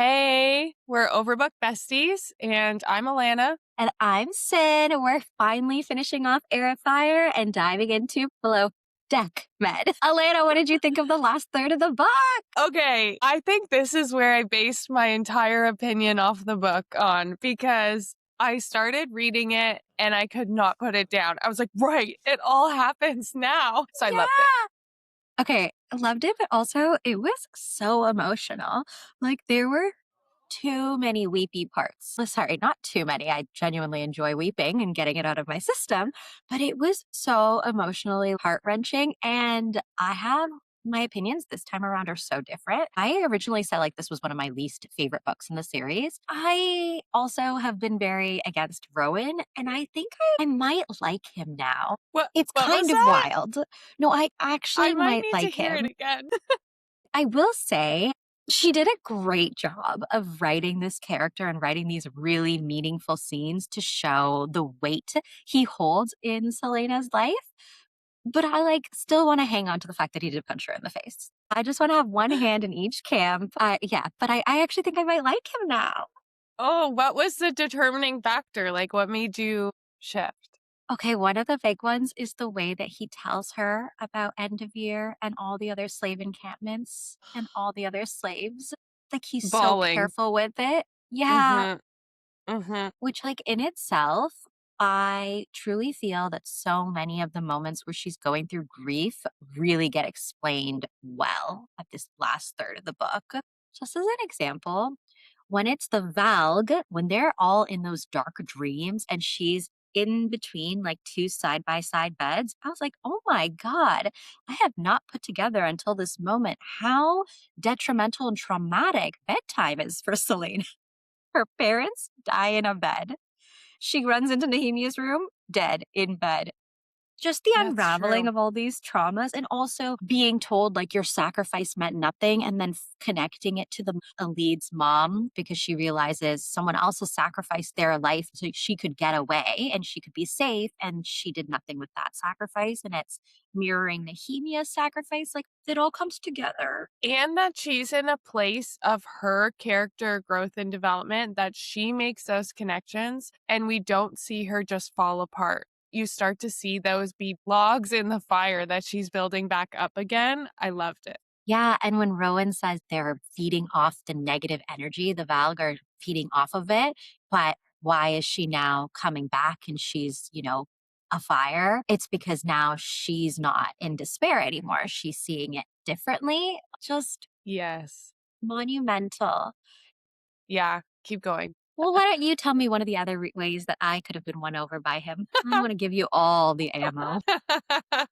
Hey, we're Overbook Besties, and I'm Alana. And I'm Sin. We're finally finishing off Heir of Fire and diving into Below Deck Med. Elena, what did you think of the last third of the book? Okay, I think this is where I based my entire opinion off the book on because I started reading it and I could not put it down. I was like, right, it all happens now. So I loved it. Yeah. Okay, I loved it, but also it was so emotional. Like there were too many weepy parts. Sorry, not too many. I genuinely enjoy weeping and getting it out of my system, but it was so emotionally heart wrenching. And I have my opinions this time around are so different. I originally said like this was one of my least favorite books in the series. I also have been very against Rowan, and I think I might like him now. It's What was kind of that? wild. No, I I actually might might need to like hear it him. again. I will say she did a great job of writing this character and writing these really meaningful scenes to show the weight he holds in Celaena's life. But I still want to hang on to the fact that he did punch her in the face. I just want to have one hand in each camp. Yeah, but I actually think I might like him now. Oh, what was the determining factor? Like, what made you shift? Okay, one of the big ones is the way that he tells her about End of Year and all the other slave encampments and all the other slaves. Like he's so Bawling. careful with it. Yeah, Mm-hmm. Mm-hmm. which in itself, I truly feel that so many of the moments where she's going through grief really get explained well at this last third of the book. Just as an example, when it's the Valg, when they're all in those dark dreams and she's in between like two side by side beds, I was like, oh my God, I have not put together until this moment how detrimental and traumatic bedtime is for Selena. Her parents die in a bed. She runs into Nehemia's room, dead in bed. Just the That's unraveling true. of all these traumas and also being told like your sacrifice meant nothing and then connecting it to the lead's mom because she realizes someone else has sacrificed their life so she could get away and she could be safe and she did nothing with that sacrifice and it's mirroring Nehemia's sacrifice. Like it all comes together. And that she's in a place of her character growth and development that she makes those connections and we don't see her just fall apart. You start to see those be logs in the fire that she's building back up again. I loved it. Yeah, and when Rowan says they're feeding off the negative energy, the Valg are feeding off of it, but why is she now coming back and she's, a fire? It's because now she's not in despair anymore. She's seeing it differently. Just Yes. monumental. Yeah. Keep going. Well, why don't you tell me one of the other ways that I could have been won over by him? I want to give you all the ammo.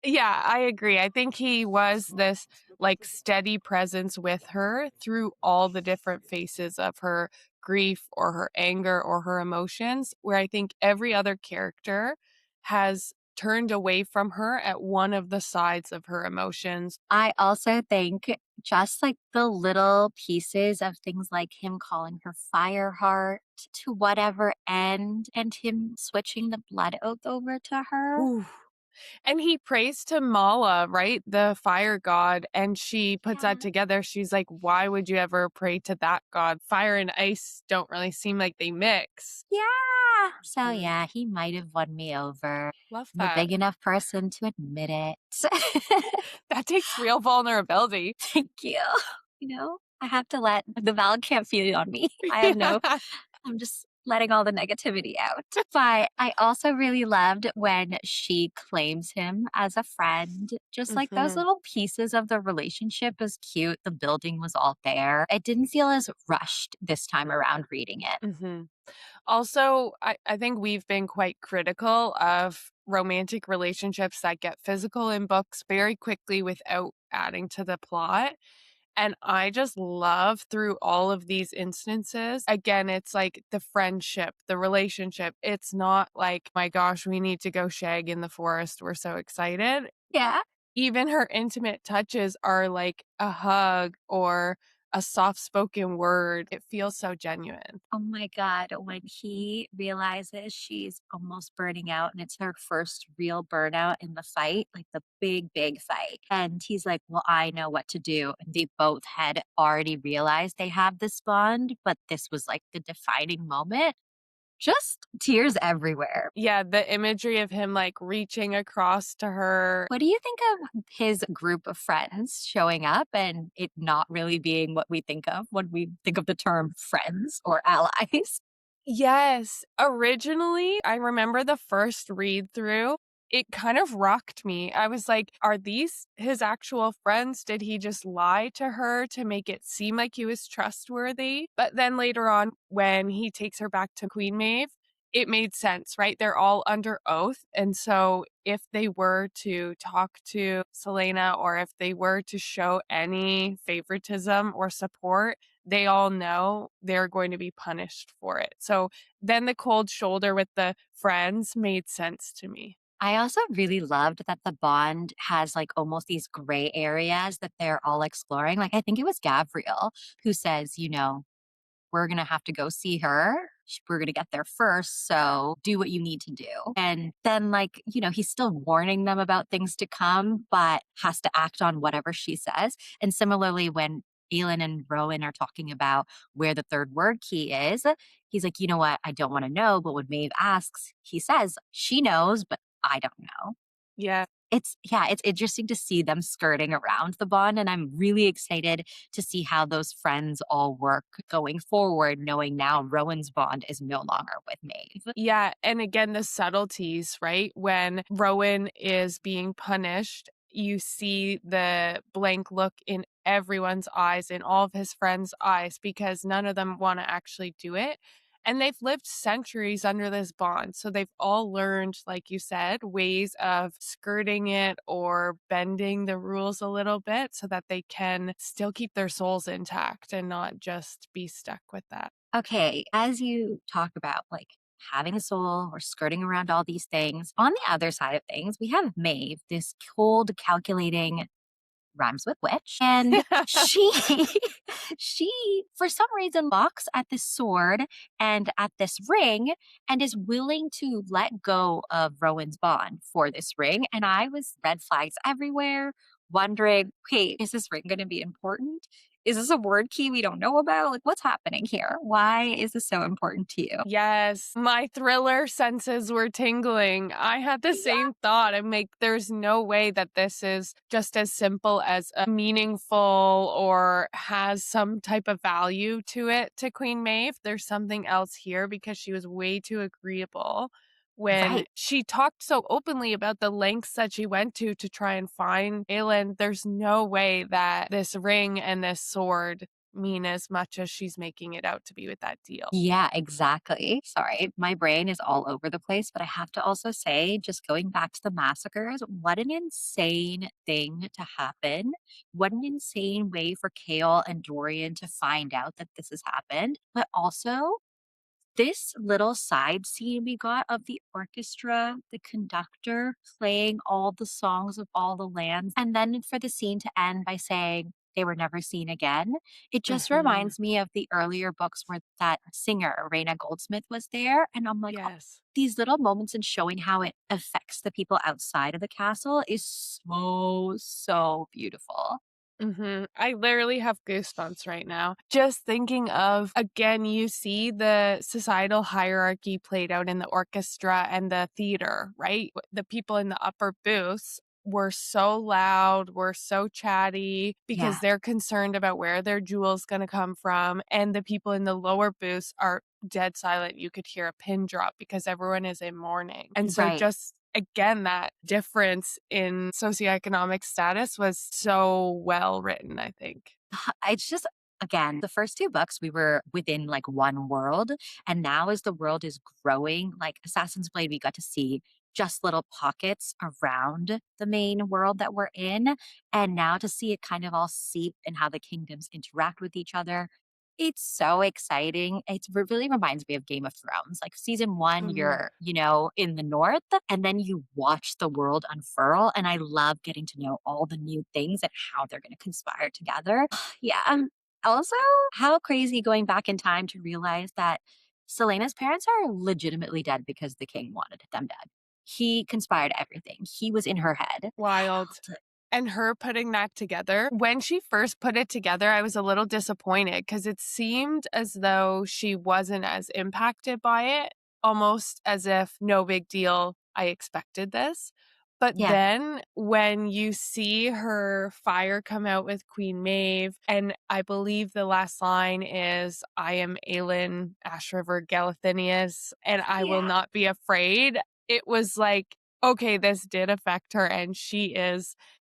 Yeah, I agree. I think he was this like steady presence with her through all the different faces of her grief or her anger or her emotions, where I think every other character has turned away from her at one of the sides of her emotions. I also think just like the little pieces of things like him calling her Fireheart to whatever end and him switching the blood oath over to her. Ooh. And he prays to Mala, right? The fire god. And she puts Yeah. that together. She's like, why would you ever pray to that god? Fire and ice don't really seem like they mix. Yeah. So yeah, he might have won me over. Love I'm a that. big enough person to admit it. That takes real vulnerability. Thank you. I have to let the Val can't feed on me. Yeah. I'm just letting all the negativity out. But I also really loved when she claims him as a friend. Just like those Hmm. little pieces of the relationship is cute. The building was all there. It didn't feel as rushed this time around reading it. Hmm. Also, I think we've been quite critical of romantic relationships that get physical in books very quickly without adding to the plot. And I just love through all of these instances. Again, it's like the friendship, the relationship. It's not like, my gosh, we need to go shag in the forest. We're so excited. Yeah. Even her intimate touches are like a hug or a soft spoken word. It feels so genuine. Oh my God. When he realizes she's almost burning out and it's her first real burnout in the fight, like the big, big fight. And he's like, well, I know what to do. And they both had already realized they have this bond, but this was like the defining moment. Just tears everywhere. Yeah, the imagery of him like reaching across to her. What do you think of his group of friends showing up and it not really being what we think of when we think of the term friends or allies? Yes. Originally, I remember the first read through, it kind of rocked me. I was like, are these his actual friends? Did he just lie to her to make it seem like he was trustworthy? But then later on, when he takes her back to Queen Maeve, it made sense, right? They're all under oath. And so if they were to talk to Celaena or if they were to show any favoritism or support, they all know they're going to be punished for it. So then the cold shoulder with the friends made sense to me. I also really loved that the bond has like almost these gray areas that they're all exploring. Like, I think it was Gabriel who says, we're going to have to go see her. We're going to get there first. So do what you need to do. And then, like, he's still warning them about things to come, but has to act on whatever she says. And similarly, when Aelin and Rowan are talking about where the third word key is, he's like, you know what? I don't want to know. But when Maeve asks, he says, she knows, but I don't know. Yeah. It's interesting to see them skirting around the bond, and I'm really excited to see how those friends all work going forward, knowing now Rowan's bond is no longer with Maeve. Yeah, and again, the subtleties, right? When Rowan is being punished, you see the blank look in everyone's eyes, in all of his friends' eyes, because none of them want to actually do it. And they've lived centuries under this bond. So they've all learned, like you said, ways of skirting it or bending the rules a little bit so that they can still keep their souls intact and not just be stuck with that. Okay, as you talk about like having a soul or skirting around all these things, on the other side of things, we have Maeve, this cold, calculating, rhymes with witch. And she she for some reason locks at this sword and at this ring and is willing to let go of Rowan's bond for this ring. And I was red flags everywhere, wondering, wait, is this ring gonna be important? Is this a word key we don't know about? Like, what's happening here? Why is this so important to you? Yes, my thriller senses were tingling. I had the Yeah. same thought. I'm like, there's no way that this is just as simple as a meaningful or has some type of value to it to Queen Maeve. There's something else here because she was way too agreeable when Right. she talked so openly about the lengths that she went to try and find Aelin. There's no way that this ring and this sword mean as much as she's making it out to be with that deal. Yeah, exactly. Sorry, my brain is all over the place, but I have to also say, just going back to the massacres, what an insane thing to happen. What an insane way for Kale and Dorian to find out that this has happened. But also, this little side scene we got of the orchestra, the conductor playing all the songs of all the lands, and then for the scene to end by saying they were never seen again. It just Mhm. reminds me of the earlier books where that singer, Raina Goldsmith, was there. And I'm like, oh, Yes. these little moments and showing how it affects the people outside of the castle is so, so beautiful. I literally have goosebumps right now. Just thinking of, again, you see the societal hierarchy played out in the orchestra and the theater, right? The people in the upper booths were so loud, were so chatty because Yeah, they're concerned about where their jewels going to come from. And the people in the lower booths are dead silent. You could hear a pin drop because everyone is in mourning. And so right. just again, that difference in socioeconomic status was so well written, I think. It's just again, the first 2 books, we were within, like, one world, and now as the world is growing, like, Assassin's Blade, we got to see just little pockets around the main world that we're in, and now to see it kind of all seep and how the kingdoms interact with each other, it's so exciting. It really reminds me of Game of Thrones. Like, season 1, Mhm. you're, in the north, and then you watch the world unfurl, and I love getting to know all the new things and how they're gonna conspire together. Yeah. Also, how crazy going back in time to realize that Selena's parents are legitimately dead because the king wanted them dead. He conspired everything. He was in her head. Wild. Wild. And her putting that together, when she first put it together, I was a little disappointed because it seemed as though she wasn't as impacted by it, almost as if no big deal. I expected this. But Yeah. then when you see her fire come out with Queen Maeve, and I believe the last line is, I am Aelin Ash River Galathinius, and I will Yeah. not be afraid. It was like, okay, this did affect her, and she is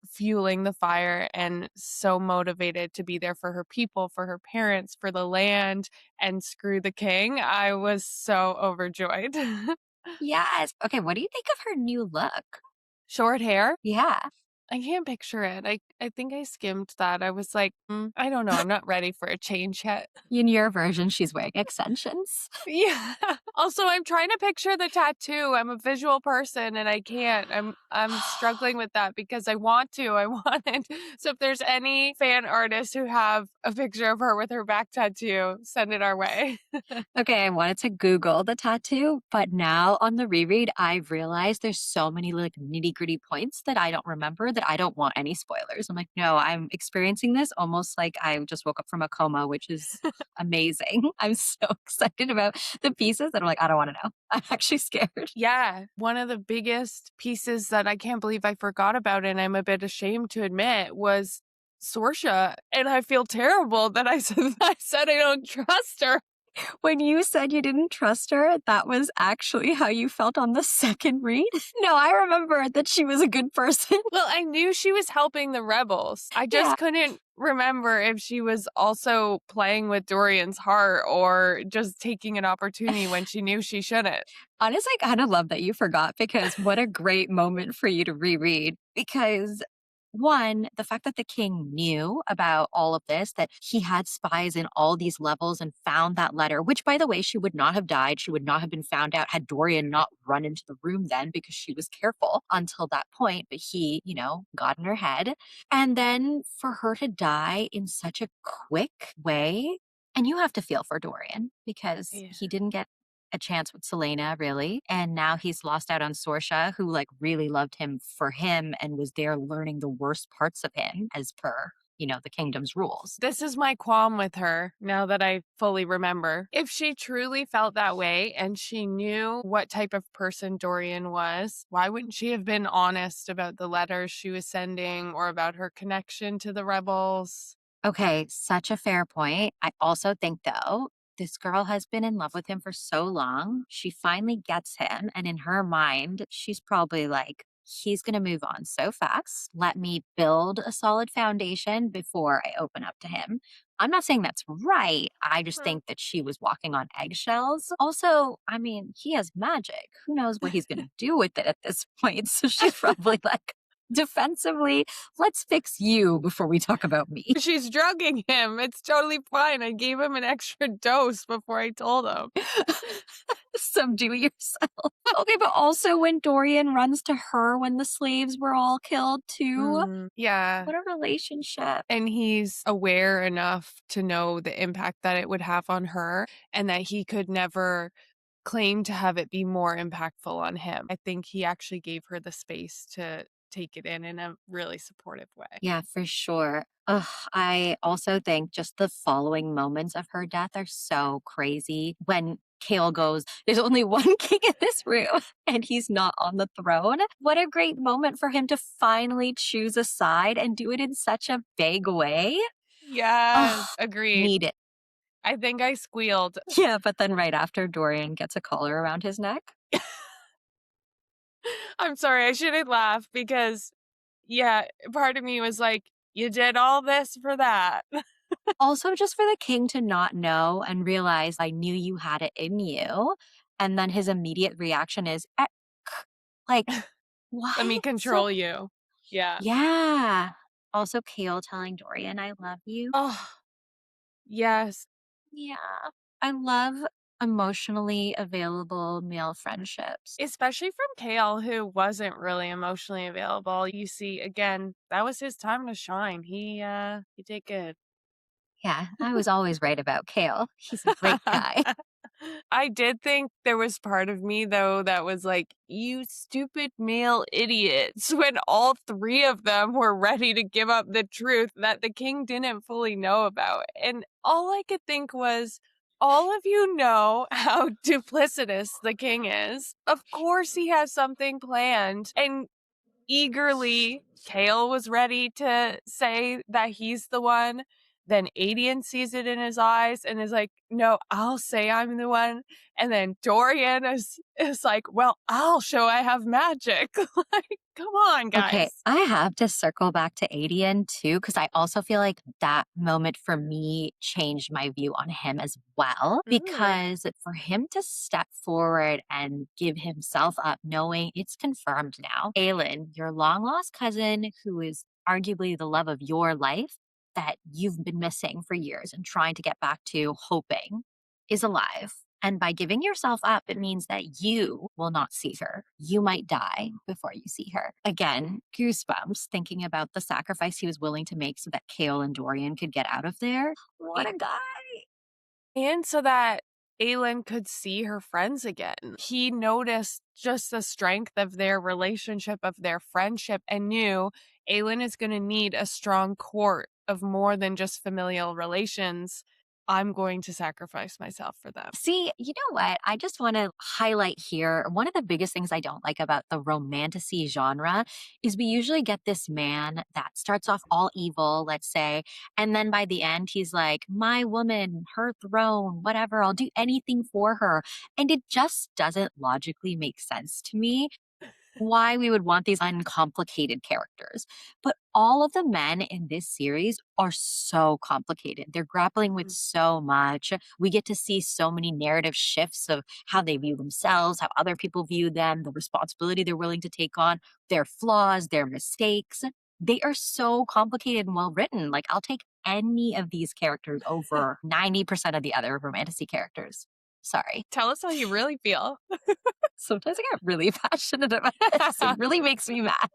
fueling the fire and so motivated to be there for her people, for her parents, for the land, and screw the king. I was so overjoyed. Yes. Okay. What do you think of her new look? Short hair? Yeah. I can't picture it. I think I skimmed that. I was like, I don't know. I'm not ready for a change yet. In your version, she's wearing extensions. Yeah. Also, I'm trying to picture the tattoo. I'm a visual person and I can't. I'm struggling with that because I want to. I want it. So if there's any fan artists who have a picture of her with her back tattoo, send it our way. Okay, I wanted to Google the tattoo, but now on the reread, I've realized there's so many like nitty gritty points that I don't remember that I don't want any spoilers. I'm like, no, I'm experiencing this almost like I just woke up from a coma, which is amazing. I'm so excited about the pieces that I'm like, I don't want to know. I'm actually scared. Yeah, one of the biggest pieces that I can't believe I forgot about and I'm a bit ashamed to admit was Sorsha, and I feel terrible that I said I don't trust her. When you said you didn't trust her, that was actually how you felt on the second read. No, I remember that she was a good person. Well, I knew she was helping the rebels. I Yeah. just couldn't remember if she was also playing with Dorian's heart or just taking an opportunity when she knew she shouldn't. Honestly, I kind of love that you forgot because what a great moment for you to reread. Because one, the fact that the king knew about all of this, that he had spies in all these levels and found that letter, which by the way, she would not have died. She would not have been found out had Dorian not run into the room then because she was careful until that point. But he, got in her head. And then for her to die in such a quick way, and you have to feel for Dorian because Yeah. he didn't get a chance with Celaena, really. And now he's lost out on Sorsha, who like really loved him for him and was there learning the worst parts of him as per, the kingdom's rules. This is my qualm with her now that I fully remember. If she truly felt that way and she knew what type of person Dorian was, why wouldn't she have been honest about the letters she was sending or about her connection to the rebels? Okay, such a fair point. I also think, though, this girl has been in love with him for so long. She finally gets him. And in her mind, she's probably like, he's going to move on so fast. Let me build a solid foundation before I open up to him. I'm not saying that's right. I just Hmm. think that she was walking on eggshells. Also, I mean, he has magic. Who knows what he's going to do with it at this point? So she's probably like, defensively, let's fix you before we talk about me. She's drugging him. It's totally fine. I gave him an extra dose before I told him. Subdue yourself. Okay, but also when Dorian runs to her when the slaves were all killed too. Yeah. What a relationship. And he's aware enough to know the impact that it would have on her and that he could never claim to have it be more impactful on him. I think he actually gave her the space to take it in a really supportive way. Yeah, for sure. Ugh, I also think just the following moments of her death are so crazy. When Kale goes, there's only one king in this room and he's not on the throne. What a great moment for him to finally choose a side and do it in such a big way. Yes, Ugh, agreed. need it. I think I squealed. Yeah, but then right after Dorian gets a collar around his neck. I'm sorry, I shouldn't laugh because, yeah, part of me was like, you did all this for that. Also, just for the king to not know and realize, I knew you had it in you. And then his immediate reaction is, like, Let me what? control you. Yeah. Yeah. Also, Kale telling Dorian, I love you. Oh, yes. Yeah. I love emotionally available male friendships. Especially from Kale, who wasn't really emotionally available. You see, again, that was his time to shine. He did good. Yeah, I was always right about Kale. He's a great guy. I did think there was part of me, though, that was like, you stupid male idiots, when all three of them were ready to give up the truth that the king didn't fully know about. And all I could think was, all of you know how duplicitous the king is. Of course, he has something planned. And eagerly, Kale was ready to say that he's the one. Then Adian sees it in his eyes and is like, no, I'll say I'm the one. And then Dorian is like, well, I'll show I have magic. Like, come on, Okay, guys. I have to circle back to Adian too, because I also feel like that moment for me changed my view on him as well. Mm. Because for him to step forward and give himself up, knowing it's confirmed now, Aelin, your long lost cousin, who is arguably the love of your life that you've been missing for years and trying to get back to, hoping is alive. And by giving yourself up, it means that you will not see her. You might die before you see her. Again, goosebumps thinking about the sacrifice he was willing to make so that Kale and Dorian could get out of there. What a guy. And so that Aelin could see her friends again. He noticed just the strength of their relationship, of their friendship, and knew Aelin is going to need a strong court of more than just familial relations. I'm going to sacrifice myself for them. See, you know what? I just want to highlight here one of the biggest things I don't like about the romantasy genre is we usually get this man that starts off all evil, let's say, and then by the end he's like, "My woman, her throne, whatever, I'll do anything for her." And it just doesn't logically make sense to me why we would want these uncomplicated characters. But all of the men in this series are so complicated. They're grappling with Mm. so much. We get to see so many narrative shifts of how they view themselves, how other people view them, the responsibility they're willing to take on, their flaws, their mistakes. They are so complicated and well written. Like, I'll take any of these characters over 90% of the other romantasy characters. Sorry. Tell us how you really feel. Sometimes I get really passionate about this. It really makes me mad.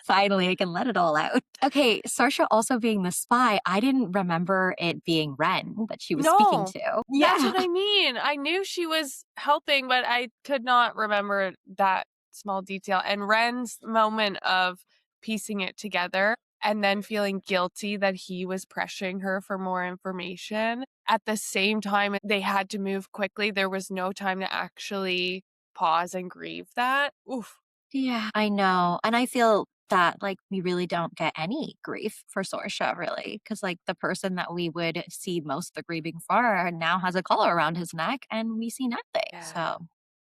Finally, I can let it all out. Okay, Sarsha also being the spy, I didn't remember it being Ren that she was speaking No, to. that's Yeah. what I mean. I knew she was helping, but I could not remember that small detail. And Ren's moment of piecing it together and then feeling guilty that he was pressuring her for more information. At the same time, they had to move quickly. There was no time to actually pause and grieve that. Oof. Yeah, I know. And I feel that like we really don't get any grief for Sorsha, really. Cause like the person that we would see most of the grieving for now has a collar around his neck and we see nothing. Yeah. So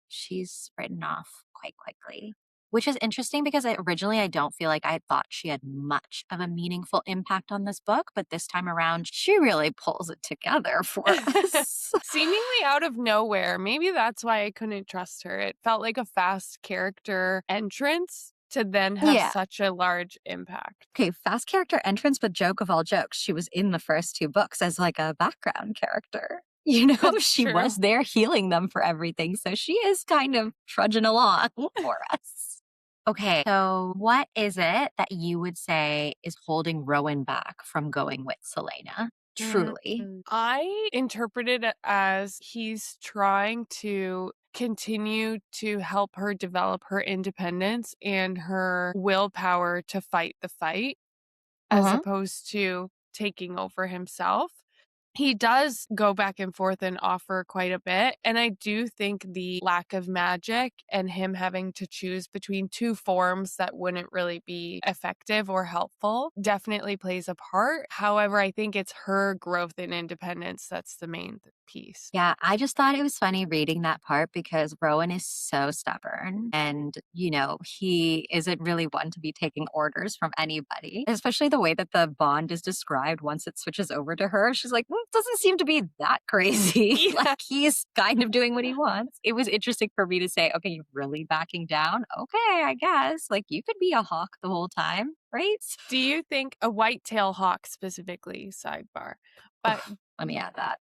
she's written off quite quickly. Which is interesting because originally I don't feel like I thought she had much of a meaningful impact on this book, but this time around, she really pulls it together for us. Seemingly out of nowhere. Maybe that's why I couldn't trust her. It felt like a fast character entrance to then have Yeah. such a large impact. Okay, fast character entrance, but joke of all jokes. She was in the first two books as like a background character. You know, That's she was true. there healing them for everything. So she is kind of trudging along for us. Okay, so what is it that you would say is holding Rowan back from going with Celaena? Truly. I interpreted it as he's trying to continue to help her develop her independence and her willpower to fight the fight as Hmm. opposed to taking over himself. He does go back and forth and offer quite a bit. And I do think the lack of magic and him having to choose between two forms that wouldn't really be effective or helpful definitely plays a part. However, I think it's her growth and independence that's the main piece. Yeah, I just thought it was funny reading that part because Rowan is so stubborn and, you know, he isn't really one to be taking orders from anybody, especially the way that the bond is described once it switches over to her. She's like, doesn't seem to be that crazy. Like Yeah. he's kind of doing what he wants. It was interesting for me to say, okay, you're really backing down. Okay, I guess. Like you could be a hawk the whole time, right? Do you think a whitetail hawk specifically, sidebar, but Oof, let me add that.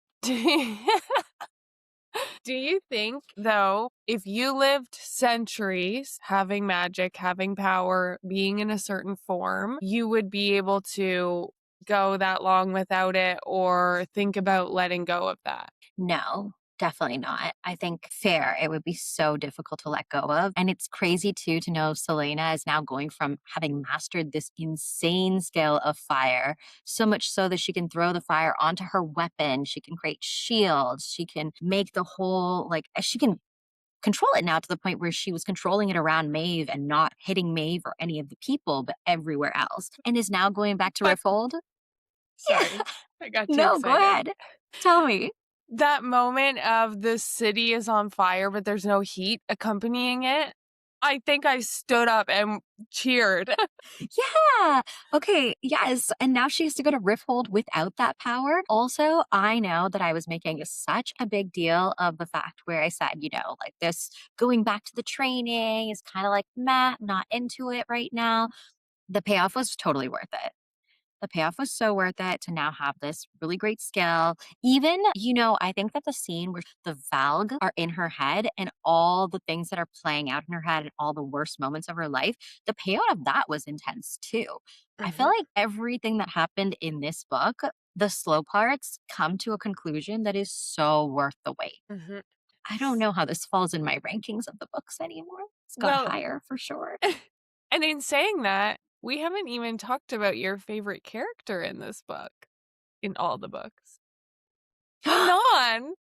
do you think, though, if you lived centuries having magic, having power, being in a certain form, you would be able to go that long without it or think about letting go of that. No, definitely not. I think fair, it would be so difficult to let go of. And it's crazy too to know Selena is now going from having mastered this insane scale of fire, so much so that she can throw the fire onto her weapon. She can create shields. She can make the whole, like, she can control it now to the point where she was controlling it around Maeve and not hitting Maeve or any of the people, but everywhere else. And is now going back to But Rifthold. Yeah. sorry, I got too No, go excited. ahead. Tell me. That moment of the city is on fire, but there's no heat accompanying it, I think I stood up and cheered. Yeah. Okay. Yes. And now she has to go to Rifthold without that power. Also, I know that I was making such a big deal of the fact where I said, like this going back to the training is kind of like, meh, I'm not into it right now. The payoff was totally worth it. The payoff was so worth it to now have this really great skill. Even, I think that the scene where the Valg are in her head and all the things that are playing out in her head and all the worst moments of her life, the payout of that was intense too. I feel Mhm, like everything that happened in this book, the slow parts come to a conclusion that is so worth the wait. mhm. I don't know how this falls in my rankings of the books anymore. It's gone Well, higher for sure. and in saying that, we haven't even talked about your favorite character in this book, in all the books. Manon!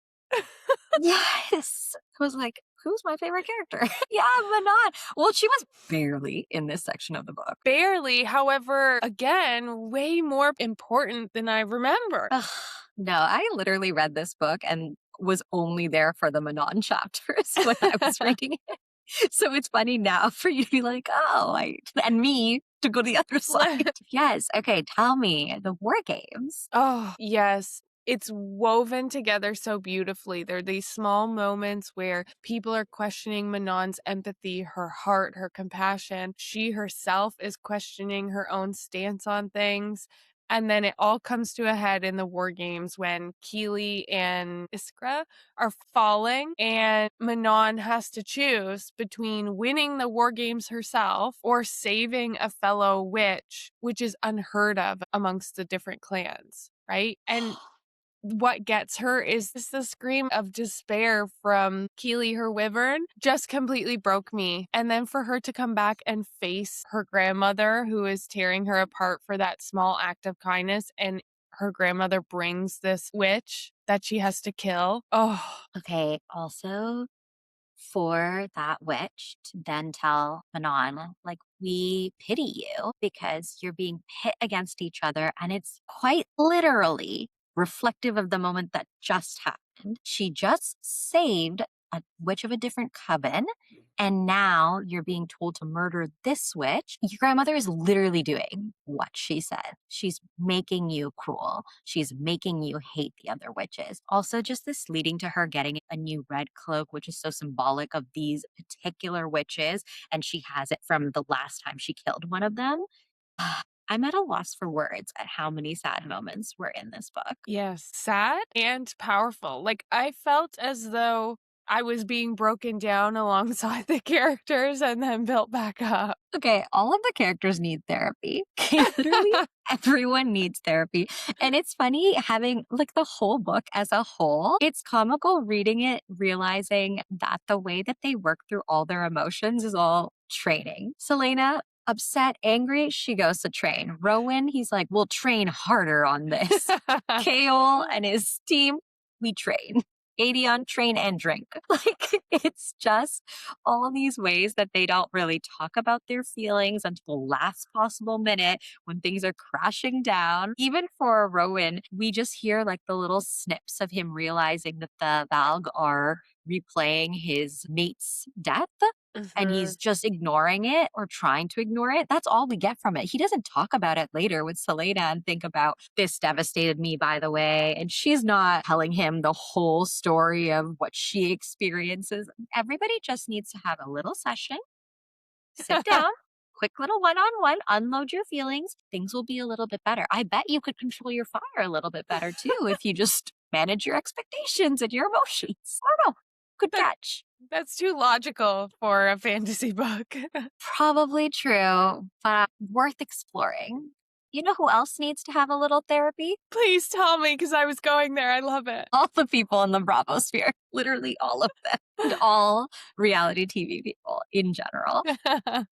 Yes. I was like, who's my favorite character? Yeah, Manon. Well, she was barely in this section of the book. Barely, however, again, way more important than I remember. Ugh, no, I literally read this book and was only there for the Manon chapters when I was reading it. So it's funny now for you to be like, oh, and me to go to the other side. Yes. Okay. Tell me the war games. Oh, yes. It's woven together so beautifully. There are these small moments where people are questioning Manon's empathy, her heart, her compassion. She herself is questioning her own stance on things. And then it all comes to a head in the war games when Keely and Iskra are falling, and Manon has to choose between winning the war games herself or saving a fellow witch, which is unheard of amongst the different clans, right? And what gets her is this the scream of despair from Keely, her wyvern, just completely broke me. And then for her to come back and face her grandmother, who is tearing her apart for that small act of kindness, and her grandmother brings this witch that she has to kill. Oh, Okay. Also, for that witch to then tell Manon, like, we pity you because you're being pit against each other. And it's quite literally reflective of the moment that just happened. She just saved a witch of a different coven. And now you're being told to murder this witch. Your grandmother is literally doing what she said. She's making you cruel. She's making you hate the other witches. Also, just this leading to her getting a new red cloak, which is so symbolic of these particular witches. And she has it from the last time she killed one of them. I'm at a loss for words at how many sad moments were in this book. yes. Sad and powerful. Like, I felt as though I was being broken down alongside the characters and then built back up. Okay, all of the characters need therapy. Okay, literally everyone needs therapy. And it's funny having like the whole book as a whole. It's comical reading it, realizing that the way that they work through all their emotions is all training. Celaena, upset, angry, she goes to train. Rowan, he's like, we'll train harder on this. Kale and his team, we train. Aedion, train and drink. Like, it's just all these ways that they don't really talk about their feelings until the last possible minute when things are crashing down. Even for Rowan, we just hear like the little snips of him realizing that the Valg are replaying his mate's death. And he's Mhm. just ignoring it or trying to ignore it. That's all we get from it. He doesn't talk about it later with Selena and think about this devastated me, by the way. And she's not telling him the whole story of what she experiences. Everybody just needs to have a little session, sit down, quick little one on one, unload your feelings. Things will be a little bit better. I bet you could control your fire a little bit better too if you just manage your expectations and your emotions. I don't know. Good That catch. that's too logical for a fantasy book. Probably true, but worth exploring. You know who else needs to have a little therapy? Please tell me because I was going there. I love it. All the people in the Bravo sphere, literally all of them, and all reality TV people in general.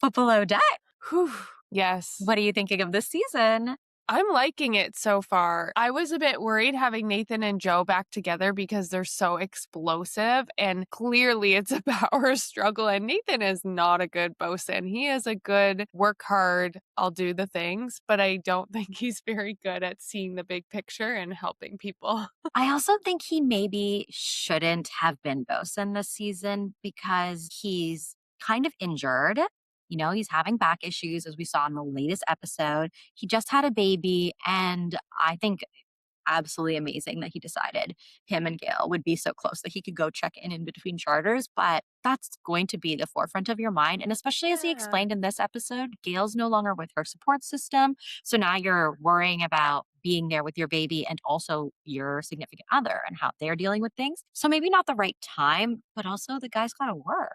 But below deck, Whew. Yes. what are you thinking of this season? I'm liking it so far. I was a bit worried having Nathan and Joe back together because they're so explosive and clearly it's a power struggle. And Nathan is not a good bosun. He is a good work hard, I'll do the things, but I don't think he's very good at seeing the big picture and helping people. I also think he maybe shouldn't have been bosun this season because he's kind of injured. You know, he's having back issues, as we saw in the latest episode. He just had a baby. And I think absolutely amazing that he decided him and Gail would be so close that he could go check in between charters. But that's going to be the forefront of your mind. And especially as he Yeah. explained in this episode, Gail's no longer with her support system. So now you're worrying about being there with your baby and also your significant other and how they're dealing with things. So maybe not the right time, but also the guy's got to work.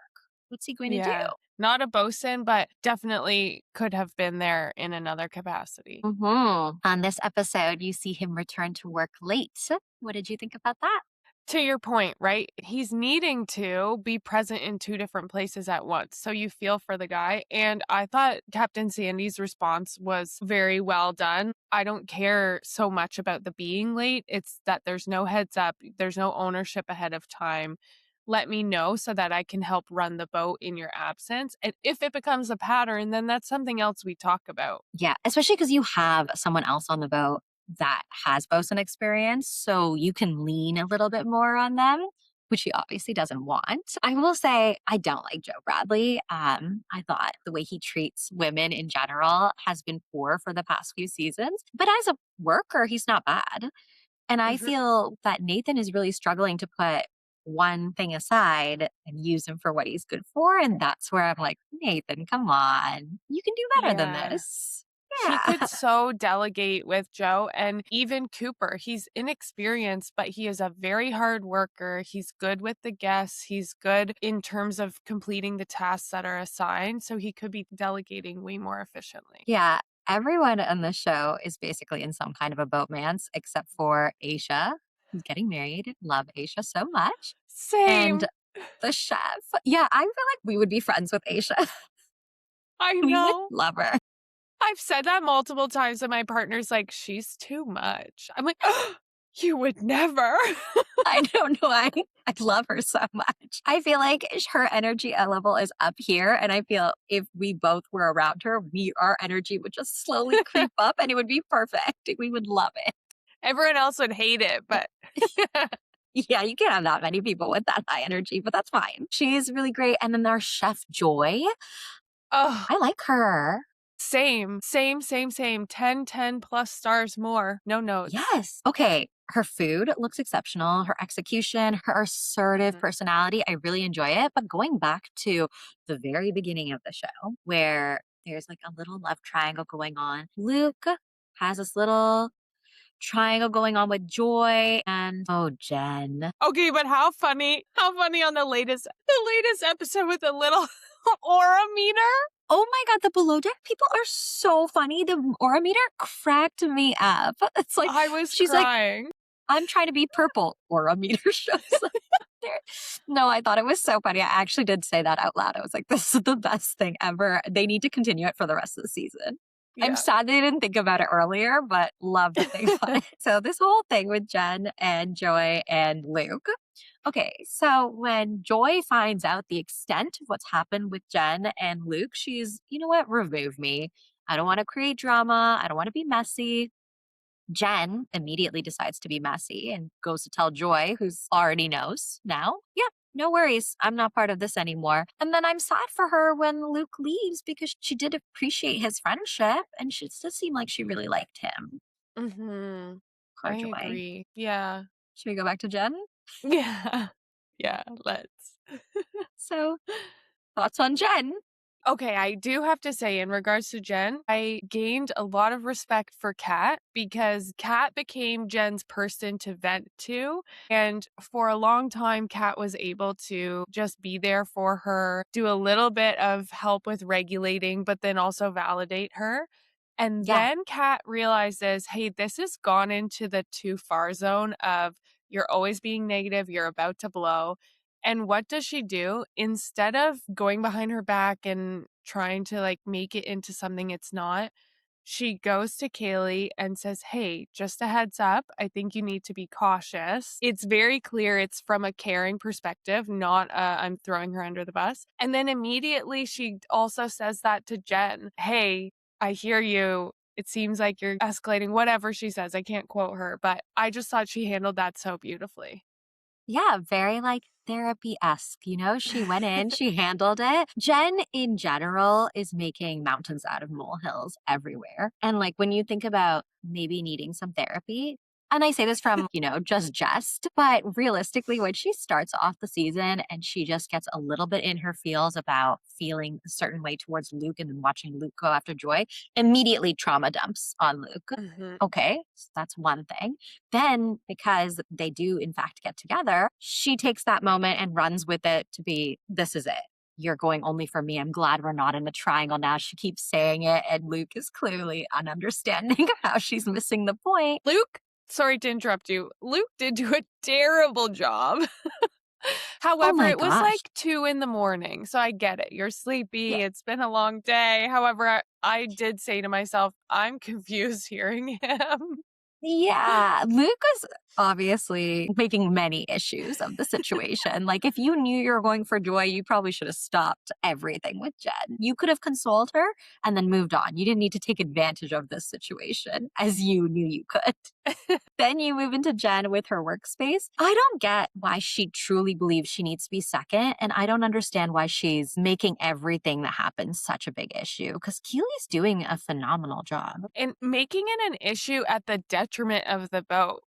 What's he going to do? Yeah. Not a bosun, but definitely could have been there in another capacity. On this episode, you see him return to work late. What did you think about that? To your point, right? He's needing to be present in two different places at once. So you feel for the guy. And I thought Captain Sandy's response was very well done. I don't care so much about the being late. It's that there's no heads up, there's no ownership ahead of time. Let me know so that I can help run the boat in your absence. And if it becomes a pattern, then that's something else we talk about. Yeah, especially because you have someone else on the boat that has bosun experience, so you can lean a little bit more on them, which he obviously doesn't want. I will say I don't like Joe Bradley. I thought the way he treats women in general has been poor for the past few seasons, but as a worker, he's not bad. And I Mhm. feel that Nathan is really struggling to put one thing aside and use him for what he's good for. And that's where I'm like, Nathan, come on. You can do better than Yeah. this. He Yeah. could so delegate with Joe and even Cooper. He's inexperienced, but he is a very hard worker. He's good with the guests. He's good in terms of completing the tasks that are assigned. So he could be delegating way more efficiently. Yeah. Everyone on the show is basically in some kind of a boatman's except for Aisha, who's getting married. Love Aisha so much. And Same. the chef. Yeah, I feel like we would be friends with Aisha. I We would know. love her. I've said that multiple times, and my partner's like, she's too much. I'm like, you would never. I don't know why. I love her so much. I feel like her energy level is up here. And I feel if we both were around her, our energy would just slowly creep up and it would be perfect. We would love it. Everyone else would hate it, but Yeah, you can't have that many people with that high energy, but that's fine. She's really great. And then our chef Joy, oh, I like her. same. 10, 10 plus stars more. No notes. Yes. Okay. Her food looks exceptional. Her execution, her assertive Mhm. personality, I really enjoy it. But going back to the very beginning of the show, where there's like a little love triangle going on, Luke has this little triangle going on with Joy and oh, Jen. Okay, but how funny on the latest episode with a little aura meter. Oh my God, the below deck people are so funny. The aura meter cracked me up. It's like, I was she's like, crying. I'm trying to be purple. Aura meter shows up there. No, I thought it was so funny. I actually did say that out loud. I was like, this is the best thing ever. They need to continue it for the rest of the season. I'm Yeah. sad they didn't think about it earlier, but love that they thought it. So this whole thing with Jen and Joy and Luke. Okay, so when Joy finds out the extent of what's happened with Jen and Luke, she's, you know what, remove me. I don't want to create drama. I don't want to be messy. Jen immediately decides to be messy and goes to tell Joy, who's already knows now, yeah, no worries. I'm not part of this anymore. And then I'm sad for her when Luke leaves because she did appreciate his friendship and she does seem like she really liked him. Mhm. Poor I Joy. agree. Yeah. Should we go back to Jen? Yeah. Yeah, let's. So, thoughts on Jen? Okay, I do have to say, in regards to Jen, I gained a lot of respect for Kat because Kat became Jen's person to vent to. And for a long time, Kat was able to just be there for her, do a little bit of help with regulating, but then also validate her. And Yeah. then Kat realizes, hey, this has gone into the too far zone of you're always being negative, you're about to blow. And what does she do? Instead of going behind her back and trying to like make it into something it's not, she goes to Kaylee and says, "Hey, just a heads up, I think you need to be cautious." It's very clear it's from a caring perspective, not I'm throwing her under the bus. And then immediately she also says that to Jen. "Hey, I hear you. It seems like you're escalating," whatever she says. I can't quote her, but I just thought she handled that so beautifully. Yeah, very like therapy-esque, you know? She went in, she handled it. Jen in general is making mountains out of molehills everywhere. And like when you think about maybe needing some therapy, and I say this from, just jest, but realistically, when she starts off the season and she just gets a little bit in her feels about feeling a certain way towards Luke and then watching Luke go after Joy, immediately trauma dumps on Luke. Mhm. Okay, so that's one thing. Then, because they do in fact get together, she takes that moment and runs with it to be, this is it. You're going only for me. I'm glad we're not in a triangle now. She keeps saying it, and Luke is clearly ununderstanding how she's missing the point. Luke, sorry to interrupt you. Luke did do a terrible job. Oh However, my it was gosh. like 2 in the morning, so I get it. You're Yeah. sleepy, it's been a long day. However, I did say to myself, "I'm confused hearing him." Yeah, Luke was obviously making many issues of the situation. Like, if you knew you were going for Joy, you probably should have stopped everything with Jen. You could have consoled her and then moved on. You didn't need to take advantage of this situation as you knew you could. Then you move into Jen with her workspace. I don't get why she truly believes she needs to be second. And I don't understand why she's making everything that happens such a big issue because Keely's doing a phenomenal job. And making it an issue at the detriment of the boat.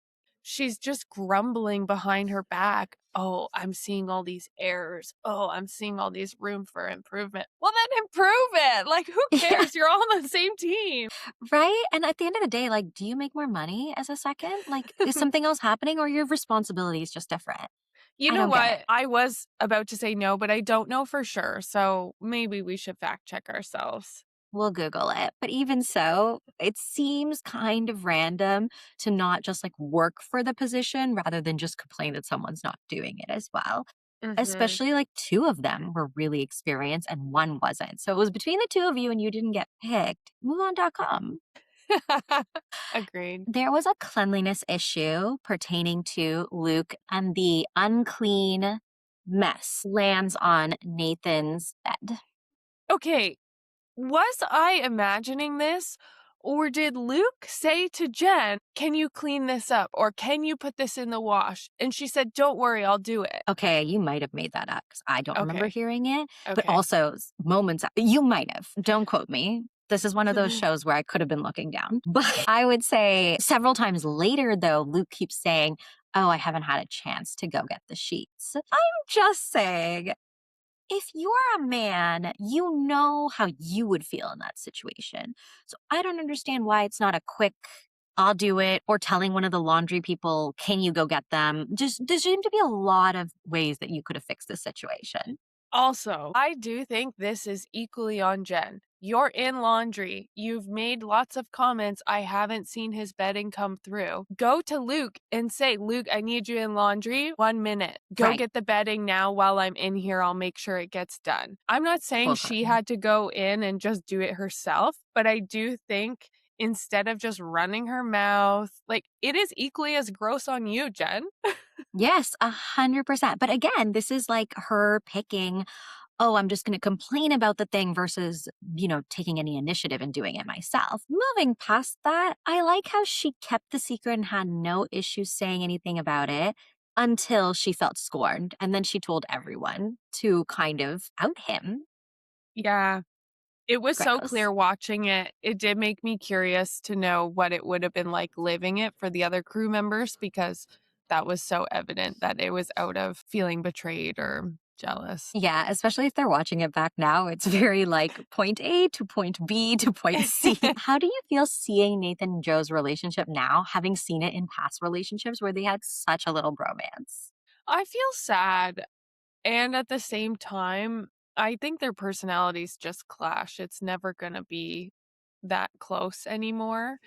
She's just grumbling behind her back. "Oh, I'm seeing all these errors. Oh, I'm seeing all these room for improvement." Well, then improve it. Like, who Yeah, cares? You're all on the same team. right? And at the end of the day, like, do you make more money as a second? Like, is something else happening or your responsibility is just different? You I know don't get it. what? I was about to say no, but I don't know for sure. So maybe we should fact check ourselves. We'll Google it. But even so, it seems kind of random to not just like work for the position rather than just complain that someone's not doing it as well. Mhm. Especially like two of them were really experienced and one wasn't. So it was between the two of you and you didn't get picked. MoveOn.com. Agreed. There was a cleanliness issue pertaining to Luke, and the unclean mess lands on Nathan's bed. Okay, was I imagining this? Or did Luke say to Jen, "Can you clean this up? Or can you put this in the wash?" And she said, "Don't worry, I'll do it." Okay, you might have made that up because I don't remember Okay. hearing it, but Okay. also moments you might have. Don't quote me. This is one of those shows where I could have been looking down. But I would say several times later, though, Luke keeps saying, "Oh, I haven't had a chance to go get the sheets." I'm just saying, if you're a man, you know how you would feel in that situation. So I don't understand why it's not a quick, I'll do it, or telling one of the laundry people, can you go get them? Just there seem to be a lot of ways that you could have fixed this situation. Also, I do think this is equally on Jen. You're in laundry. You've made lots of comments. I haven't seen his bedding come through. Go to Luke and say, "Luke, I need you in laundry. 1 minute. Go Right. get the bedding now while I'm in here. I'll make sure it gets done." I'm not saying she Totally. had to go in and just do it herself, but I do think instead of just running her mouth, like it is equally as gross on you, Jen. Yes, 100%. But again, this is like her picking, oh, I'm just going to complain about the thing versus, taking any initiative and doing it myself. Moving past that, I like how she kept the secret and had no issues saying anything about it until she felt scorned. And then she told everyone to kind of out him. Yeah. It was so Gross. clear watching it. It did make me curious to know what it would have been like living it for the other crew members because that was so evident that it was out of feeling betrayed or jealous. Yeah, especially if they're watching it back now, it's very like point A to point B to point C. How do you feel seeing Nathan and Joe's relationship now, having seen it in past relationships where they had such a little bromance? I feel sad. And at the same time, I think their personalities just clash. It's never going to be that close anymore,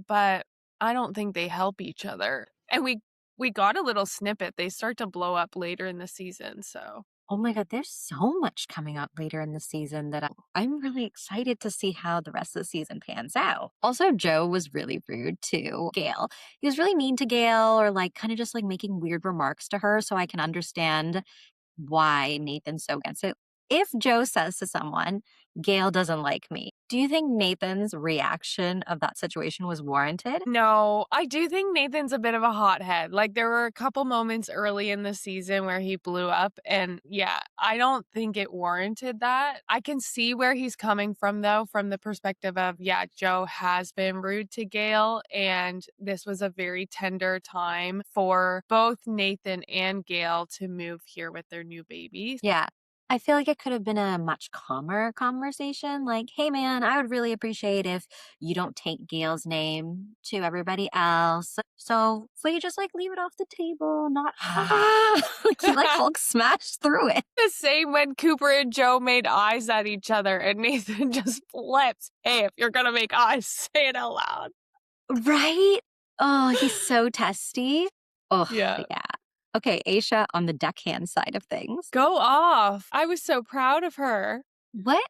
but I don't think they help each other. And we got a little snippet. They start to blow up later in the season, so Oh my God, there's so much coming up later in the season that I'm really excited to see how the rest of the season pans out. Also, Joe was really rude to Gail. He was really mean to Gail or like kind of just like making weird remarks to her. So I can understand why Nathan's so against it. If Joe says to someone, Gail doesn't like me, do you think Nathan's reaction of that situation was warranted? no, I do think Nathan's a bit of a hothead. Like, there were a couple moments early in the season where he blew up, and yeah, I don't think it warranted that. I can see where he's coming from, though, from the perspective of, yeah, Joe has been rude to Gail, and this was a very tender time for both Nathan and Gail to move here with their new baby. Yeah. I feel like it could have been a much calmer conversation. Like, hey, man, I would really appreciate if you don't take Gail's name to everybody else. So, if we could just like leave it off the table, not like he like Hulk smashed through it. The same when Cooper and Joe made eyes at each other and Nathan just flips. Hey, if you're gonna make eyes, say it out loud. Right? Oh, he's so testy. Oh, Yeah. yeah. Okay, Aisha on the deckhand side of things. Go off. I was so proud of her. What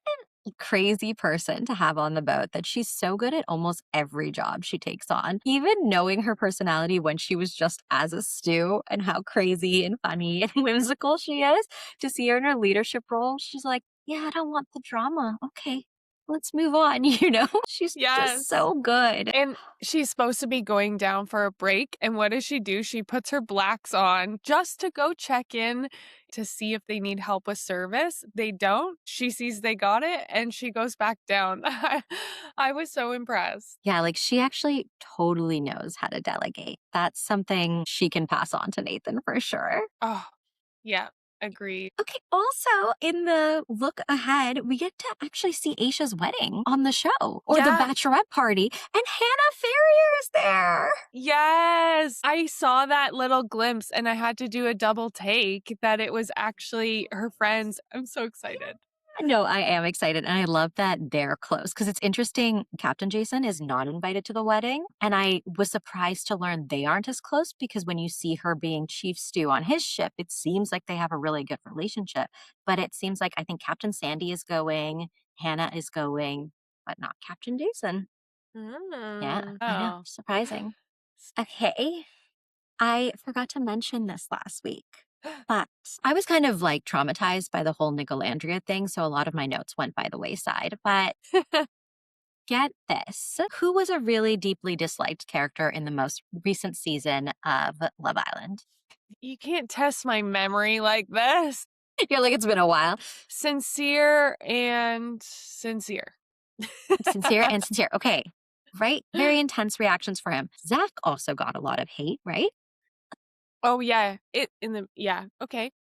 a crazy person to have on the boat that she's so good at almost every job she takes on. Even knowing her personality when she was just as a stew and how crazy and funny and whimsical she is, to see her in her leadership role, she's like, yeah, I don't want the drama. Okay, let's move on. She's just Yes. so good. And she's supposed to be going down for a break. And what does she do? She puts her blacks on just to go check in to see if they need help with service. They don't. She sees they got it and she goes back down. I was so impressed. Yeah, like she actually totally knows how to delegate. That's something she can pass on to Nathan for sure. Oh, yeah, agreed. Okay, also in the look ahead, we get to actually see Aisha's wedding on the show or the Yeah. bachelorette party, and Hannah Ferrier is there. Yes. I saw that little glimpse and I had to do a double take that it was actually her friends. I'm so excited. No, I am excited. And I love that they're close because it's interesting. Captain Jason is not invited to the wedding. And I was surprised to learn they aren't as close because when you see her being Chief Stew on his ship, it seems like they have a really good relationship. But it seems like I think Captain Sandy is going, Hannah is going, but not Captain Jason. Yeah, I know. Oh. Surprising. Okay. I forgot to mention this last week, but I was kind of like traumatized by the whole Nicolandria thing. So a lot of my notes went by the wayside. But get this, who was a really deeply disliked character in the most recent season of Love Island? You can't test my memory like this. You're like, it's been a while. Sincere and sincere. Sincere and sincere. Okay. Right? Very intense reactions for him. Zach also got a lot of hate, right? Oh, yeah. Yeah. Okay.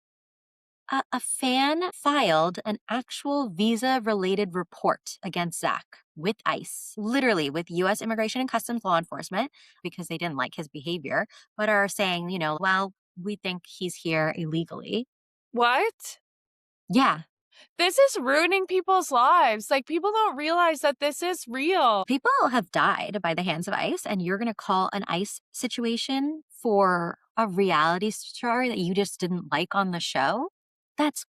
A fan filed an actual visa related report against Zach with ICE, literally with US Immigration and Customs law enforcement, because they didn't like his behavior, but are saying, well, we think he's here illegally. What? Yeah. This is ruining people's lives. Like, people don't realize that this is real. People have died by the hands of ICE, and you're going to call an ICE situation for a reality story that you just didn't like on the show? That's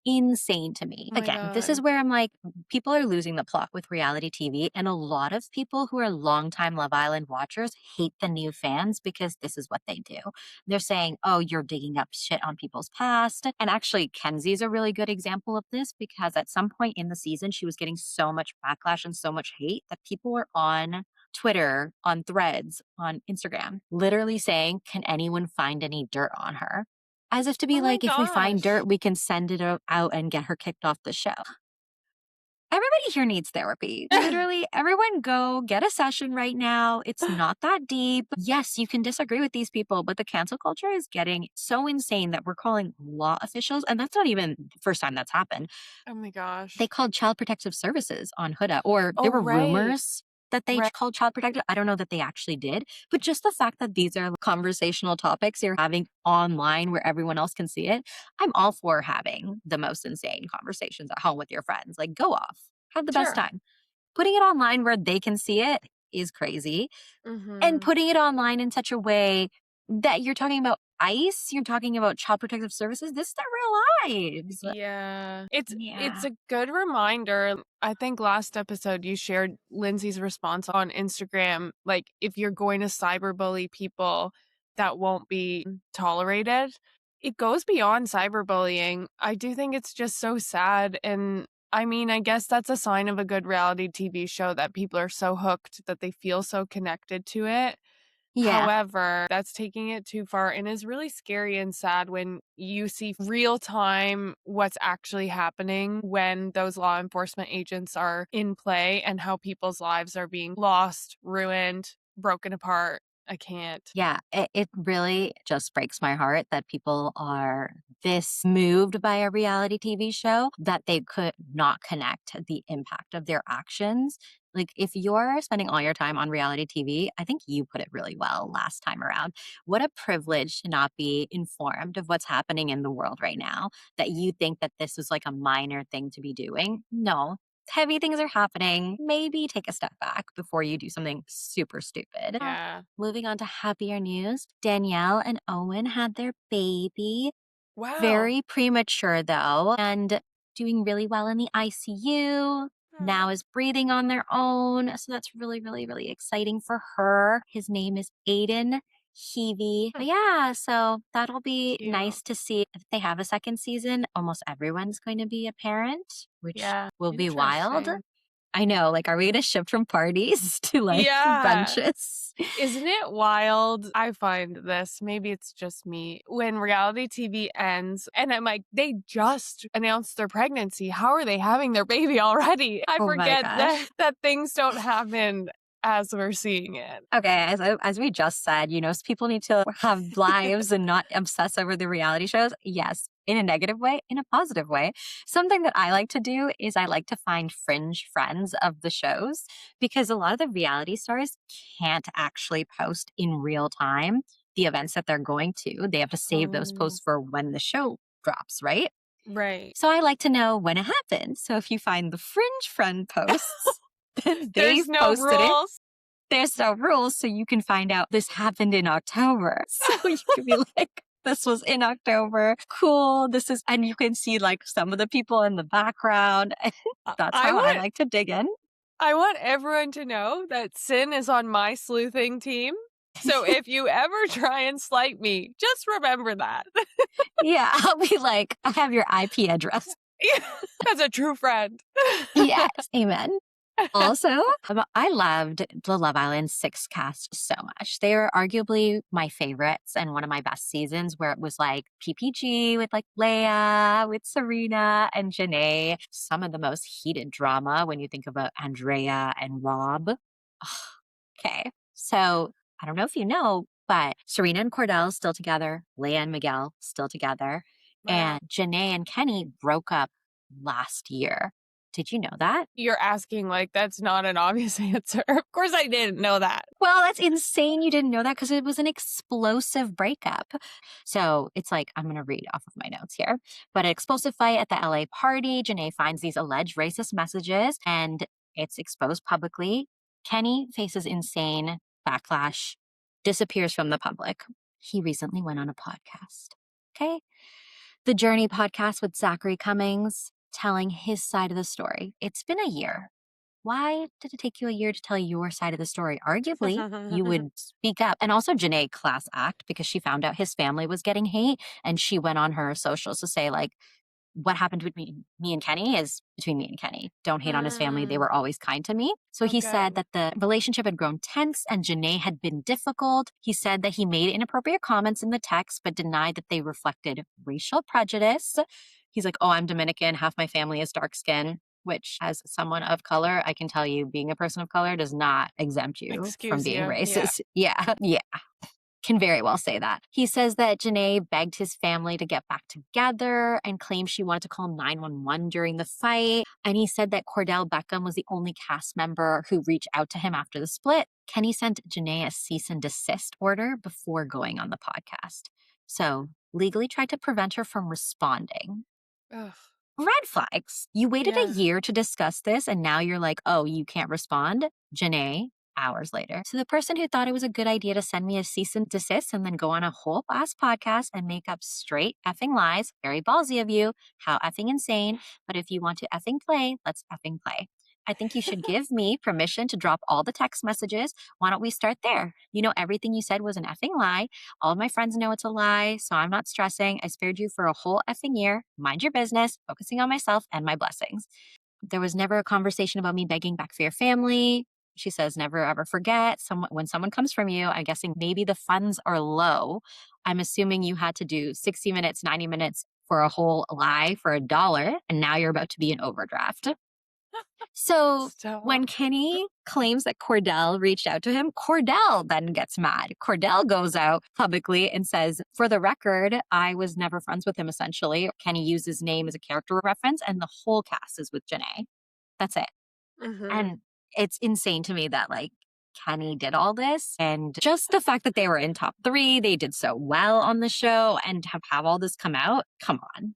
insane to me. Oh my Again, this is God. where I'm like, people are losing the plot with reality TV. And a lot of people who are longtime Love Island watchers hate the new fans because this is what they do. They're saying, oh, you're digging up shit on people's past. And actually, Kenzie's a really good example of this because at some point in the season, she was getting so much backlash and so much hate that people were on Twitter, on threads, on Instagram, literally saying, can anyone find any dirt on her? As if to be Oh my like, if we find gosh. dirt, we can send it out and get her kicked off the show. Everybody here needs therapy. Literally, everyone go get a session right now. It's not that deep. Yes, you can disagree with these people, but the cancel culture is getting so insane that we're calling law officials, and that's not even the first time that's happened. Oh my They gosh. called Child Protective Services on Huda, or there Oh, were right. rumors that they Right. called Child Protective. I don't know that they actually did, but just the fact that these are conversational topics you're having online where everyone else can see it, I'm all for having the most insane conversations at home with your friends. Like, go off, have the best Sure. time. putting it online where they can see it is crazy. And Mhm. putting it online in such a way that you're talking about ICE, you're talking about Child Protective Services. This is their real lives. Yeah. It's Yeah. a good reminder. I think last episode you shared Lindsay's response on Instagram. Like, if you're going to cyberbully people, that won't be tolerated. It goes beyond cyberbullying. I do think it's just so sad. And I mean, I guess that's a sign of a good reality TV show that people are so hooked that they feel so connected to it. Yeah. However, that's taking it too far and is really scary and sad when you see real time what's actually happening when those law enforcement agents are in play and how people's lives are being lost, ruined, broken apart. I can't. Yeah, it really just breaks my heart that people are this moved by a reality TV show that they could not connect the impact of their actions. Like, if you're spending all your time on reality TV, I think you put it really well last time around. What a privilege to not be informed of what's happening in the world right now, that you think that this is like a minor thing to be doing. No, heavy things are happening. Maybe take a step back before you do something super stupid. Yeah. Moving on to happier news, Danielle and Owen had their baby. Wow. Very premature, though, and doing really well in the ICU. Aw. Now is breathing on their own. So that's really, really, really exciting for her. His name is Aiden Heavey. Hmm, But yeah, so that'll be cute. nice to see if they have a second season. Almost everyone's going to be a parent, which Yeah. will be wild. Interesting. I know. Like, are we going to shift from parties to like Yeah. benches? Isn't it wild? I find this, maybe it's just me, when reality TV ends and I'm like, they just announced their pregnancy. How are they having their baby already? I Oh my forget that gosh. things don't happen as we're seeing it. Okay, as we just said, people need to have lives and not obsess over the reality shows. Yes, in a negative way, in a positive way. Something that I like to do is I like to find fringe friends of the shows because a lot of the reality stars can't actually post in real time the events that they're going to. They have to save those Oh, posts for when the show drops, right? right. So I like to know when it happened. So if you find the fringe friend posts, then There's they've no posted it, rules. there's no rules, so you can find out this happened in October. So you can be like, this was in October. Cool. And you can see like some of the people in the background. That's I how I want like to dig in. I want everyone to know that Sin is on my sleuthing team. So if you ever try and slight me, just remember that. Yeah. I'll be like, I have your IP address. As a true friend. Yes. Amen. Also, I loved the Love Island 6 cast so much. They were arguably my favorites and one of my best seasons where it was like PPG with like Leia, with Serena and Janae. Some of the most heated drama when you think about Andrea and Rob. Okay. So I don't know if you know, but Serena and Cordell still together, Leia and Miguel still together, Wow. and Janae and Kenny broke up last year. Did you know that? You're asking like that's not an obvious answer. Of course I didn't know that. Well, that's insane you didn't know that because it was an explosive breakup. So it's like, I'm going to read off of my notes here. But an explosive fight at the LA party. Janae finds these alleged racist messages and it's exposed publicly. Kenny faces insane backlash, disappears from the public. He recently went on a podcast. Okay. The Journey podcast with Zachary Cummings telling his side of the story. It's been a year. Why did it take you a year to tell your side of the story? Arguably, you would speak up. And also Janae class act because she found out his family was getting hate and she went on her socials to say like, what happened between me and Kenny is between me and Kenny. Don't hate on his family. They Mm, were always kind to me. So he said okay. that the relationship had grown tense and Janae had been difficult. He said that he made inappropriate comments in the text, but denied that they reflected racial prejudice. He's like, oh, I'm Dominican. Half my family is dark skin, which as someone of color, I can tell you being a person of color does not exempt you from Excuse being you. Yeah. racist. Yeah. Yeah, can very well say that. He says that Janae begged his family to get back together and claimed she wanted to call 911 during the fight. And he said that Cordell Beckham was the only cast member who reached out to him after the split. Kenny sent Janae a cease and desist order before going on the podcast. So legally tried to prevent her from responding. Ugh. Red flags. You waited a Yeah. year to discuss this, and now you're like, oh, you can't respond? Janae, hours later. So the person who thought it was a good idea to send me a cease and desist and then go on a whole ass podcast and make up straight effing lies, very ballsy of you. How effing insane. But if you want to effing play, let's effing play. I think you should give me permission to drop all the text messages. Why don't we start there? You know, everything you said was an effing lie. All of my friends know it's a lie, so I'm not stressing. I spared you for a whole effing year. Mind your business, focusing on myself and my blessings. There was never a conversation about me begging back for your family. She says, never ever forget when someone comes from you. I'm guessing maybe the funds are low. I'm assuming you had to do 60 minutes, 90 minutes for a whole lie for $1, and now you're about to be in overdraft. So Stop. when Kenny claims that Cordell reached out to him, Cordell then gets mad. Cordell goes out publicly and says, for the record, I was never friends with him, essentially. Kenny used his name as a character reference, and the whole cast is with Janae. That's it. Mhm. And it's insane to me that, like, Kenny did all this. And just the fact that they were in top 3, they did so well on the show, and have all this come out. Come on.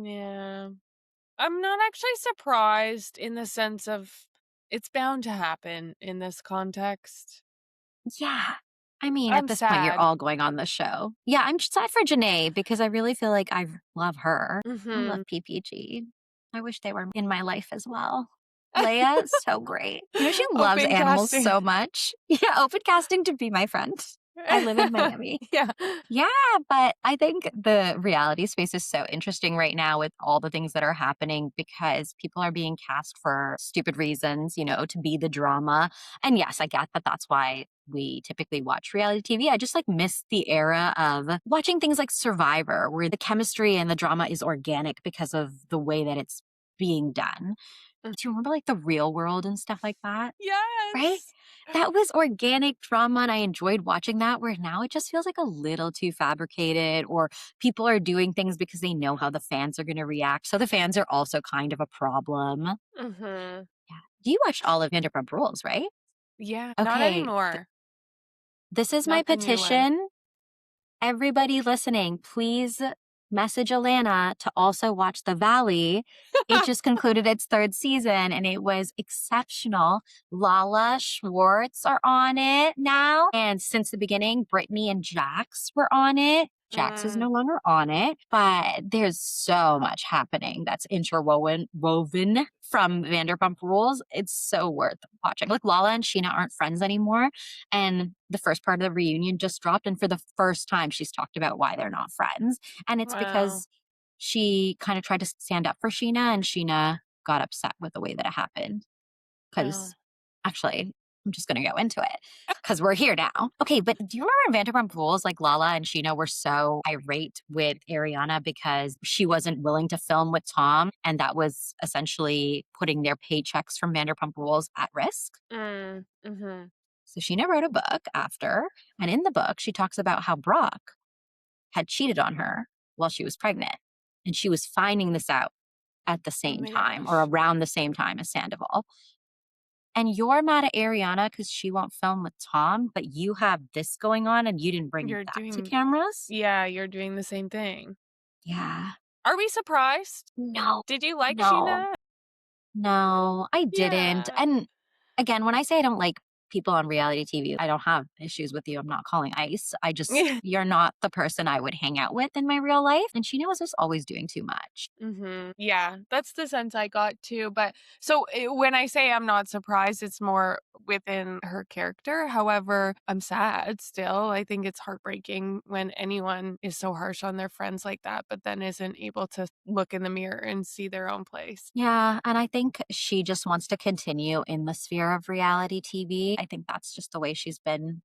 Yeah. I'm not actually surprised in the sense of it's bound to happen in this context. Yeah. I mean, at I'm this point, you're sad. all going on the show. Yeah, I'm sad for Janae because I really feel like I love her. I love Mhm. PPG. I wish they were in my life as well. Leia, so great. You know, she loves Open animals casting. so much. Yeah, open casting to be my friend. I live in Miami. Yeah. Yeah, but I think the reality space is so interesting right now with all the things that are happening because people are being cast for stupid reasons, you know, to be the drama. And yes, I get that that's why we typically watch reality TV. I just like miss the era of watching things like Survivor, where the chemistry and the drama is organic because of the way that it's being done. Mm. Do you remember like the real world and stuff like that? Right? Yes. That was organic drama, and I enjoyed watching that, where now it just feels like a little too fabricated, or people are doing things because they know how the fans are gonna react, so the fans are also kind of a problem. Mhm. Yeah. You watched all of Vanderpump Rules, right? Yeah, not Okay, anymore. this is my Not the new one. petition. Everybody listening, please message Alana to also watch The Valley. It just concluded its 3rd season and it was exceptional. Lala Schwartz are on it now. And since the beginning, Brittany and Jax were on it. Jax is Mm. no longer on it, but there's so much happening that's interwoven from Vanderpump Rules. It's so worth watching. Like Lala and Sheena aren't friends anymore. And the first part of the reunion just dropped. And for the first time, she's talked about why they're not friends. And it's Wow. because she kind of tried to stand up for Sheena, and Sheena got upset with the way that it happened. Oh. Because actually, I'm just going to go into it because we're here now. Okay, but do you remember in Vanderpump Rules, like Lala and Sheena were so irate with Ariana because she wasn't willing to film with Tom, and that was essentially putting their paychecks from Vanderpump Rules at risk? Mm. Mhm. So Sheena wrote a book after, and in the book, she talks about how Brock had cheated on her while she was pregnant. And she was finding this out at the Oh same my time or gosh. around the same time as Sandoval. And you're mad at Ariana because she won't film with Tom, but you have this going on and you didn't bring You're that to doing cameras? Yeah, you're doing the same thing. Yeah. Are we surprised? No, Did you like no. Sheena? No, I didn't. Yeah. And again, when I say I don't like people on reality TV, I don't have issues with you. I'm not calling ice. I just, you're not the person I would hang out with in my real life. And Sheena was just always doing too much. Mhm. Yeah, that's the sense I got too, but so, when I say I'm not surprised, it's more within her character. However, I'm sad still. I think it's heartbreaking when anyone is so harsh on their friends like that, but then isn't able to look in the mirror and see their own place. Yeah. And I think she just wants to continue in the sphere of reality TV. I think that's just the way she's been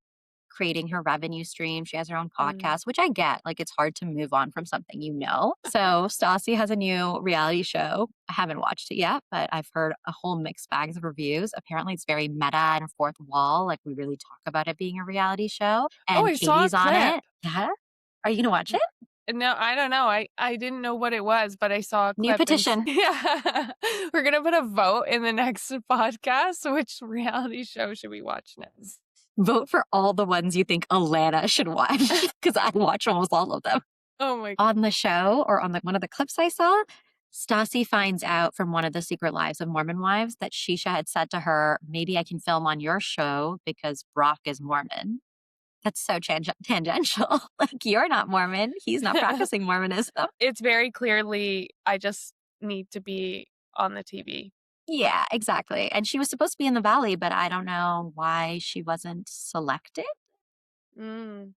creating her revenue stream. She has her own Mm. podcast, which I get. Like it's hard to move on from something you know. So Stassi has a new reality show. I haven't watched it yet, but I've heard a whole mixed bags of reviews. Apparently it's very meta and fourth wall. Like we really talk about it being a reality show. Oh, And I saw a Katie's on clip. it. Yeah. Are you gonna watch it? No, I don't know. I didn't know what it was, but I saw a New clip and petition. yeah. We're gonna put a vote in the next podcast. Which reality show should we watch next? Vote for all the ones you think Alana should watch because I watch almost all of them. Oh my On the show or on one of the clips I saw, Stassi finds out from one of the secret lives of Mormon wives that Shisha had said to her, maybe I can film on your show because Brock is Mormon. That's so tangential. Like, you're not Mormon. He's not practicing Mormonism. It's very clearly, I just need to be on the TV. Yeah, exactly. And she was supposed to be in the Valley, but I don't know why she wasn't selected. Mm.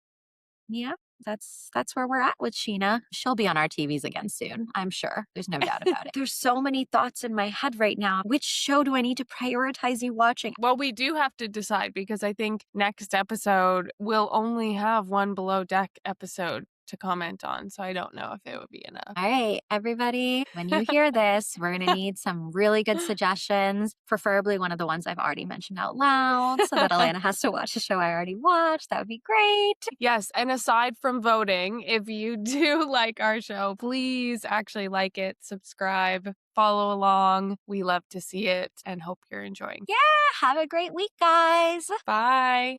Yeah, that's where we're at with Sheena. She'll be on our TVs again soon, I'm sure. There's no doubt about it. There's so many thoughts in my head right now. Which show do I need to prioritize you watching? Well, we do have to decide because I think next episode we'll only have one Below Deck episode to comment on. So I don't know if it would be enough. All right, everybody, when you hear this, we're going to need some really good suggestions, preferably one of the ones I've already mentioned out loud so that Alana has to watch a show I already watched. That would be great. Yes. And aside from voting, if you do like our show, please actually like it, subscribe, follow along. We love to see it and hope you're enjoying. Yeah, have a great week, guys. Bye.